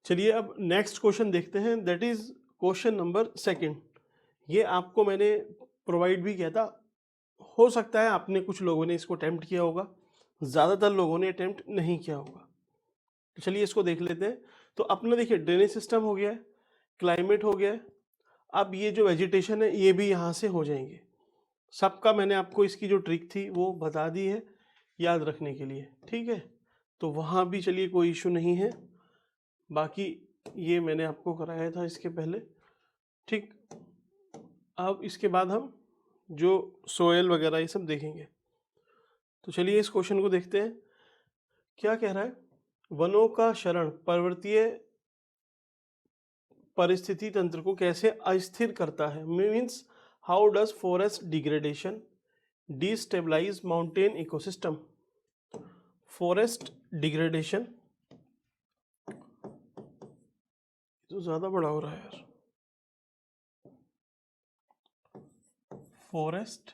चलिए अब next question देखते हैं, that is question number second. ये आपको मैंने प्रोवाइड भी किया था, हो सकता है आपने कुछ लोगों ने इसको अटेम्प्ट किया होगा, ज़्यादातर लोगों ने अटेम्प्ट नहीं किया होगा। तो चलिए इसको देख लेते हैं। तो अपना देखिए ड्रेनेज सिस्टम हो गया है, क्लाइमेट हो गया है, अब ये जो वेजिटेशन है ये भी यहाँ से हो जाएंगे। सबका मैंने आपको इसकी जो ट्रिक थी वो बता दी है याद रखने के लिए, ठीक है। तो वहाँ भी चलिए कोई इशू नहीं है, बाकी ये मैंने आपको कराया था इसके पहले, ठीक। अब इसके बाद हम जो सोयल वगैरह ये सब देखेंगे। तो चलिए इस क्वेश्चन को देखते हैं, क्या कह रहा है। वनों का क्षरण पर्वतीय परिस्थिति तंत्र को कैसे अस्थिर करता है, means how does forest degradation destabilise mountain ecosystem. Forest degradation तो ज्यादा बड़ा हो रहा है यार। फॉरेस्ट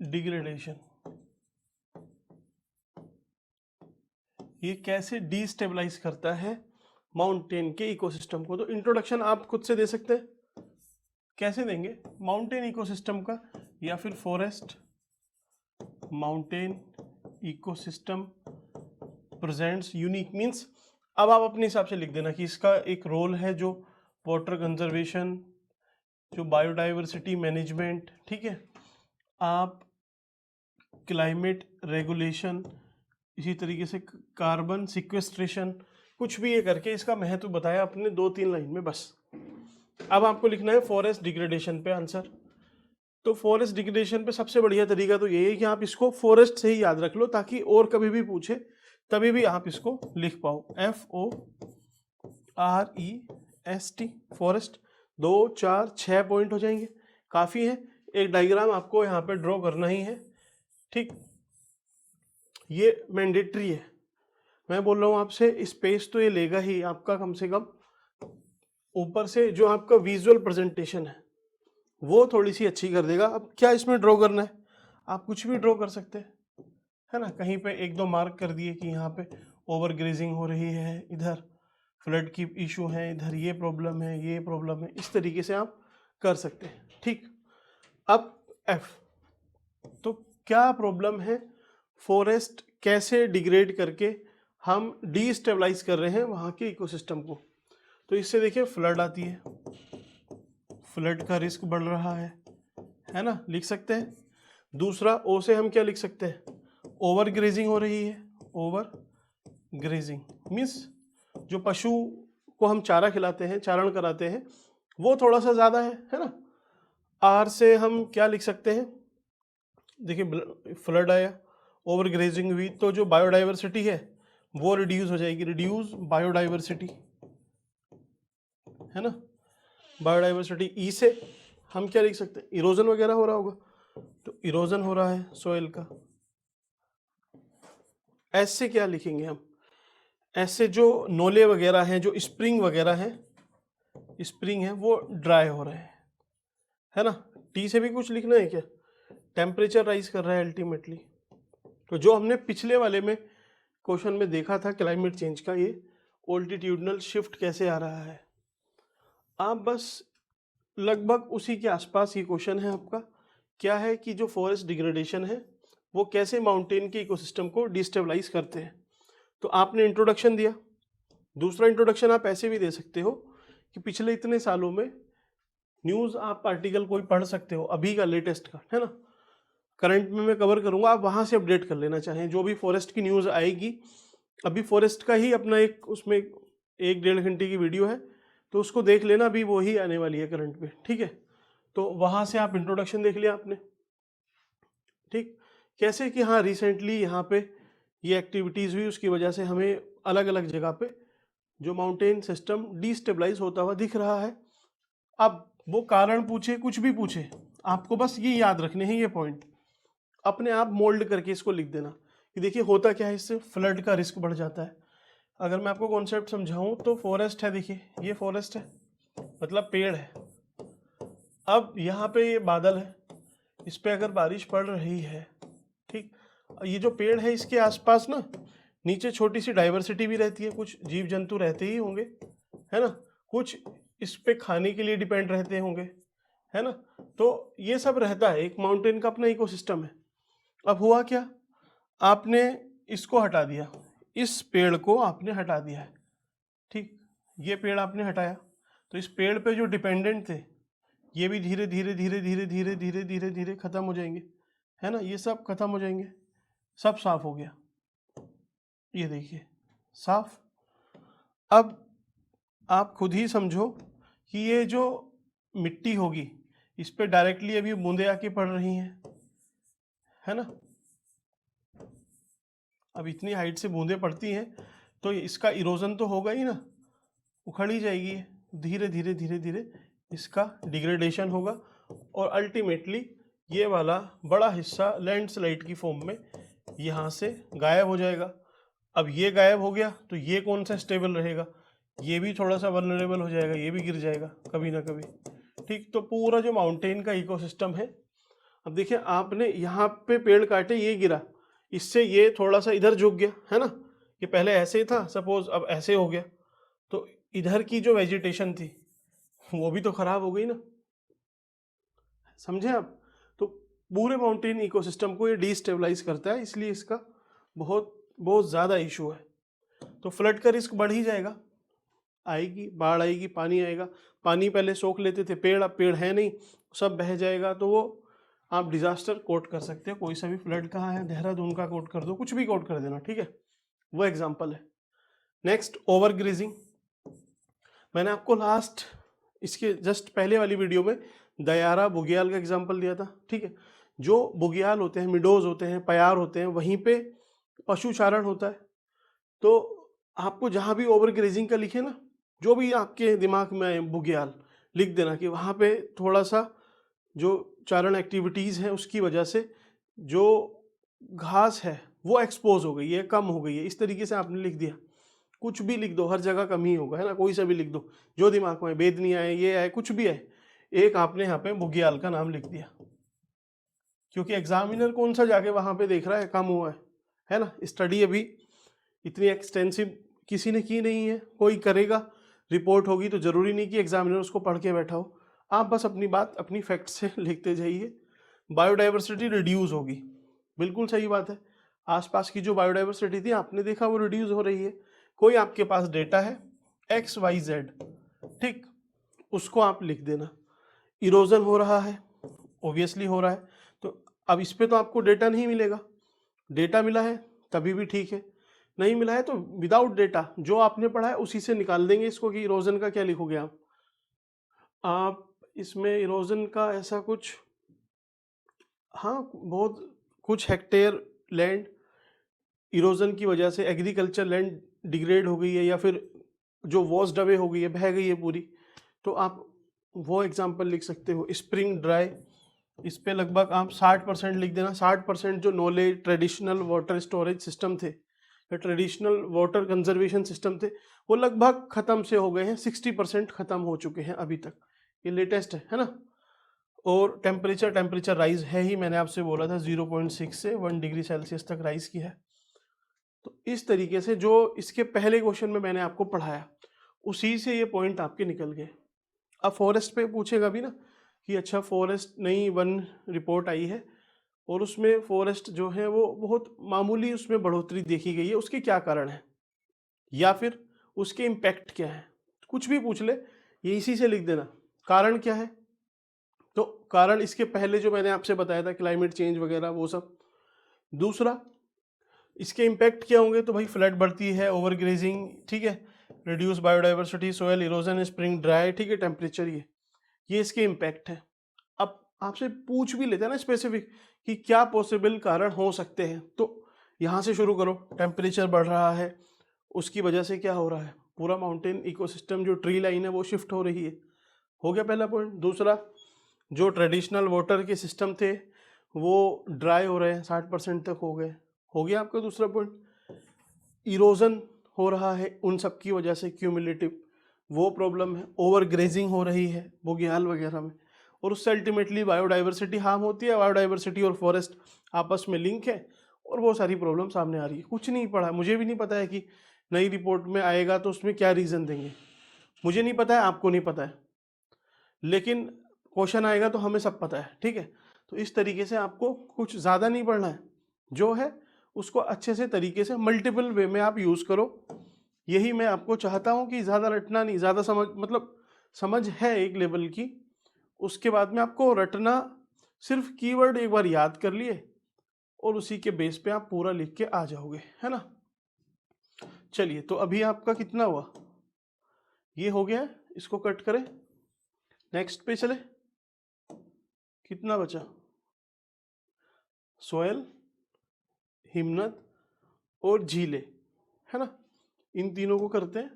डिग्रेडेशन ये कैसे डिस्टेबलाइज करता है माउंटेन के इकोसिस्टम को। तो इंट्रोडक्शन आप खुद से दे सकते हैं, कैसे देंगे, माउंटेन इकोसिस्टम का या फिर forest mountain ecosystem presents unique, means अब आप अपने हिसाब से लिख देना कि इसका एक रोल है जो वाटर कंजर्वेशन, जो बायोडाइवर्सिटी मैनेजमेंट, ठीक है, आप क्लाइमेट रेगुलेशन, इसी तरीके से कार्बन सिक्वेस्ट्रेशन, कुछ भी ये करके इसका महत्व बताया अपने 2-3 लाइन में बस। अब आपको लिखना है फॉरेस्ट डिग्रेडेशन पे आंसर। तो फॉरेस्ट डिग्रेडेशन पे सबसे बढ़िया तरीका तो यही है कि आप इसको फॉरेस्ट से ही याद रख लो, ताकि और कभी भी पूछे तभी भी आप इसको लिख पाओ। FOREST forest. 2 4 6 पॉइंट हो जाएंगे, काफ़ी है। एक डायग्राम आपको यहाँ पे ड्रॉ करना ही है, ठीक। ये मैंडेटरी है, मैं बोल रहा हूँ आपसे, स्पेस तो ये लेगा ही आपका कम से कम। ऊपर से जो आपका विजुअल प्रेजेंटेशन है वो थोड़ी सी अच्छी कर देगा। अब क्या इसमें ड्रॉ करना है, आप कुछ भी ड्रॉ कर सकते हैं, है ना। कहीं पे 1-2 मार्क कर दिए कि यहाँ पे ओवर ग्रेजिंग हो रही है, इधर फ्लड की इशू है, इधर ये प्रॉब्लम है, ये प्रॉब्लम है, इस तरीके से आप कर सकते हैं, ठीक। अब F, तो क्या प्रॉब्लम है, फॉरेस्ट कैसे डिग्रेड करके हम डीस्टेबलाइज कर रहे हैं वहाँ के इकोसिस्टम को। तो इससे देखिए फ्लड आती है, फ्लड का रिस्क बढ़ रहा है ना, लिख सकते हैं। दूसरा ओ से हम क्या लिख सकते हैं, ओवर ग्रेजिंग हो रही है। ओवर ग्रेजिंग मीन्स जो पशु को हम चारा खिलाते हैं, चारण कराते हैं, वो थोड़ा सा ज़्यादा है ना। आर से हम क्या लिख सकते हैं, देखिए फ्लड आया, ओवर ग्रेजिंग हुई, तो जो बायोडाइवर्सिटी है वो रिड्यूस हो जाएगी, रिड्यूस बायोडाइवर्सिटी, है ना। बायोडाइवर्सिटी। ई से हम क्या लिख सकते हैं, इरोजन वगैरह हो रहा होगा, तो इरोजन हो रहा है सोइल का। एस से क्या लिखेंगे हम, ऐसे जो नोले वगैरह हैं, जो स्प्रिंग वगैरह हैं, स्प्रिंग है वो ड्राई हो रहे हैं, है ना। टी से भी कुछ लिखना है क्या, टेम्परेचर राइज कर रहा है अल्टीमेटली। तो जो हमने पिछले वाले में क्वेश्चन में देखा था क्लाइमेट चेंज का, ये ऑल्टीट्यूडनल शिफ्ट कैसे आ रहा है, आप बस लगभग उसी के आसपास ये क्वेश्चन है आपका। क्या है कि जो फॉरेस्ट डिग्रेडेशन है वो कैसे माउंटेन के इकोसिस्टम को डिस्टेबलाइज करते हैं। तो आपने इंट्रोडक्शन दिया, दूसरा इंट्रोडक्शन आप ऐसे भी दे सकते हो कि पिछले इतने सालों में न्यूज़ आप आर्टिकल कोई पढ़ सकते हो, अभी का लेटेस्ट का, है ना, करंट में मैं कवर करूंगा, आप वहाँ से अपडेट कर लेना चाहें। जो भी फॉरेस्ट की न्यूज़ आएगी, अभी फॉरेस्ट का ही अपना एक उसमें 1-1.5 घंटे की वीडियो है, तो उसको देख लेना, अभी वही आने वाली है करंट में, ठीक है। तो वहाँ से आप इंट्रोडक्शन देख लिया आपने, ठीक। कैसे कि हाँ रिसेंटली यहाँ पे ये एक्टिविटीज़ हुई, उसकी वजह से हमें अलग अलग जगह पे जो माउंटेन सिस्टम डिस्टेबलाइज होता हुआ दिख रहा है। अब वो कारण पूछे, कुछ भी पूछे, आपको बस ये याद रखने हैं ये पॉइंट, अपने आप मोल्ड करके इसको लिख देना कि देखिए होता क्या है, इससे फ्लड का रिस्क बढ़ जाता है। अगर मैं आपको कॉन्सेप्ट समझाऊं तो फॉरेस्ट है, देखिए ये फॉरेस्ट है, मतलब पेड़ है। अब यहाँ पे ये बादल है, इस पे अगर बारिश पड़ रही है, ठीक, ये जो पेड़ है इसके आसपास ना नीचे छोटी सी डाइवर्सिटी भी रहती है, कुछ जीव जंतु रहते ही होंगे, है ना, कुछ इस पे खाने के लिए डिपेंड रहते होंगे, है ना। तो ये सब रहता है, एक माउंटेन का अपना इकोसिस्टम है। अब हुआ क्या, आपने इसको हटा दिया, इस पेड़ को आपने हटा दिया है, ठीक, ये पेड़ आपने हटाया, तो इस पेड़ पे जो डिपेंडेंट थे ये भी धीरे धीरे धीरे धीरे धीरे धीरे धीरे धीरे खत्म हो जाएंगे, है ना, ये सब खत्म हो जाएंगे, सब साफ हो गया, ये देखिए साफ। अब आप खुद ही समझो कि ये जो मिट्टी होगी इस पे डायरेक्टली अभी बूंदे आके पड़ रही हैं, है ना, अब इतनी हाइट से बूंदे पड़ती हैं तो इसका इरोजन तो होगा ही ना, उखड़ ही जाएगी, धीरे धीरे धीरे धीरे इसका डिग्रेडेशन होगा और अल्टीमेटली ये वाला बड़ा हिस्सा लैंडस्लाइड की फॉर्म में यहाँ से गायब हो जाएगा। अब ये गायब हो गया तो ये कौन सा स्टेबल रहेगा, ये भी थोड़ा सा वल्नरेबल हो जाएगा, ये भी गिर जाएगा कभी ना कभी, ठीक। तो पूरा जो माउंटेन का इकोसिस्टम है, अब देखिए आपने यहाँ पे पेड़ काटे, ये गिरा, इससे ये थोड़ा सा इधर झुक गया, है ना, ये पहले ऐसे ही था सपोज, अब ऐसे हो गया, तो इधर की जो वेजिटेशन थी वो भी तो खराब हो गई ना, समझे आप। तो पूरे माउंटेन इकोसिस्टम को ये डिस्टेबलाइज करता है, इसलिए इसका बहुत बहुत ज़्यादा इशू है। तो फ्लड का रिस्क बढ़ ही जाएगा, आएगी बाढ़ आएगी, पानी आएगा, पानी पहले सोख लेते थे पेड़, अब पेड़ है नहीं, सब बह जाएगा, तो वो आप डिजास्टर कोट कर सकते हो। कोई सा भी फ्लड कहाँ है, देहरादून का कोट कर दो, कुछ भी कोट कर देना, ठीक है, वो एग्जाम्पल है। नेक्स्ट ओवर ग्रेजिंग, मैंने आपको लास्ट इसके जस्ट पहले वाली वीडियो में दयारा बुग्याल का एग्जाम्पल दिया था, ठीक है। जो बुग्याल होते हैं, मिडोज होते हैं, पयार होते हैं, वहीं पे पशुचारण होता है। तो आपको जहाँ भी ओवर ग्रेजिंग का लिखे ना, जो भी आपके दिमाग में आए बुग्याल लिख देना कि वहाँ पे थोड़ा सा जो चारण एक्टिविटीज़ हैं उसकी वजह से जो घास है वो एक्सपोज हो गई है, कम हो गई है, इस तरीके से आपने लिख दिया। कुछ भी लिख दो, हर जगह कम ही होगा, है ना, कोई सा भी लिख दो जो दिमाग में, बेदनी आए, ये आए, कुछ भी आए, एक आपने यहाँ पे बुग्याल का नाम लिख दिया, क्योंकि एग्जामिनर कौन सा जाके वहाँ पे देख रहा है कम हुआ है ना। स्टडी अभी इतनी एक्सटेंसिव किसी ने की नहीं है, कोई करेगा, रिपोर्ट होगी, तो ज़रूरी नहीं कि एग्जामिनर उसको पढ़ के बैठा हो, आप बस अपनी बात अपनी फैक्ट से लिखते जाइए। बायोडाइवर्सिटी रिड्यूस होगी, बिल्कुल सही बात है, आसपास की जो बायोडाइवर्सिटी थी आपने देखा वो रिड्यूस हो रही है। कोई आपके पास डेटा है XYZ, ठीक, उसको आप लिख देना। इरोजन हो रहा है, ऑब्वियसली हो रहा है, तो अब इस पे तो आपको डेटा नहीं मिलेगा, डेटा मिला है तभी भी ठीक है, नहीं मिला है तो विदाउट डेटा जो आपने पढ़ा है उसी से निकाल देंगे इसको कि इरोजन का क्या लिखोगे आप इसमें इरोजन का ऐसा कुछ, हाँ बहुत कुछ हेक्टेयर लैंड इरोजन की वजह से एग्रीकल्चर लैंड डिग्रेड हो गई है, या फिर जो वॉश अवे हो गई है, बह गई है पूरी, तो आप वो एग्जांपल लिख सकते हो। स्प्रिंग ड्राई, इस पे लगभग आप 60% लिख देना। 60% जो knowledge traditional water storage system थे या ट्रेडिशनल वाटर कंजर्वेशन सिस्टम थे वो लगभग ख़त्म से हो गए हैं, 60% ख़त्म हो चुके हैं अभी तक, ये लेटेस्ट है ना। और टेम्परेचर राइज है ही, मैंने आपसे बोला था 0.6 से 1 डिग्री सेल्सियस तक राइज किया है। तो इस तरीके से जो इसके पहले क्वेश्चन में मैंने आपको पढ़ाया उसी से ये पॉइंट आपके निकल गए। अब फॉरेस्ट पे पूछेगा भी ना कि अच्छा फॉरेस्ट नई वन रिपोर्ट आई है और उसमें फॉरेस्ट जो है वो बहुत मामूली उसमें बढ़ोतरी देखी गई है, उसके क्या कारण है या फिर उसके इम्पैक्ट क्या है, कुछ भी पूछ ले ये इसी से लिख देना, कारण क्या है। तो कारण इसके पहले जो मैंने आपसे बताया था क्लाइमेट चेंज वगैरह वो सब। दूसरा इसके इम्पैक्ट क्या होंगे, तो भाई फ्लड बढ़ती है, ओवर ग्रेजिंग, ठीक है, reduce biodiversity, soil erosion, spring dry, ठीक है, टेम्परेचर, ये इसके इम्पैक्ट है। अब आपसे पूछ भी लेते हैं ना स्पेसिफिक कि क्या पॉसिबल कारण हो सकते हैं, तो यहाँ से शुरू करो। टेम्परेचर बढ़ रहा है, उसकी वजह से क्या हो रहा है, पूरा माउंटेन इकोसिस्टम जो ट्री लाइन है वो शिफ्ट हो रही है, हो गया पहला पॉइंट। दूसरा जो ट्रेडिशनल वाटर के सिस्टम थे वो ड्राई हो रहे हैं, 60% तक हो गया आपका दूसरा पॉइंट। इरोजन हो रहा है उन सब की वजह से, क्यूमुलेटिव वो प्रॉब्लम है। ओवर ग्रेजिंग हो रही है बुग्याल वगैरह में, और उससे अल्टीमेटली बायोडाइवर्सिटी हार्म होती है। बायोडाइवर्सिटी और फॉरेस्ट आपस में लिंक है, और बहुत सारी प्रॉब्लम सामने आ रही है। कुछ नहीं पढ़ा, मुझे भी नहीं पता है कि नई रिपोर्ट में आएगा तो उसमें क्या रीज़न देंगे, मुझे नहीं पता है, आपको नहीं पता है, लेकिन क्वेश्चन आएगा तो हमें सब पता है, ठीक है। तो इस तरीके से आपको कुछ ज़्यादा नहीं पढ़ना है, जो है उसको अच्छे से तरीके से मल्टीपल वे में आप यूज़ करो। यही मैं आपको चाहता हूँ कि ज़्यादा रटना नहीं, ज़्यादा समझ, मतलब समझ है एक लेवल की, उसके बाद में आपको रटना, सिर्फ कीवर्ड एक बार याद कर लिए और उसी के बेस पे आप पूरा लिख के आ जाओगे, है ना। चलिए, तो अभी आपका कितना हुआ, ये हो गया है, इसको कट करें, नेक्स्ट पे चले। कितना बचा, सोयल, हिमनद और झीलें, है ना। इन तीनों को करते हैं,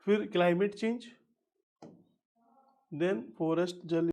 फिर क्लाइमेट चेंज, देन फॉरेस्ट, जल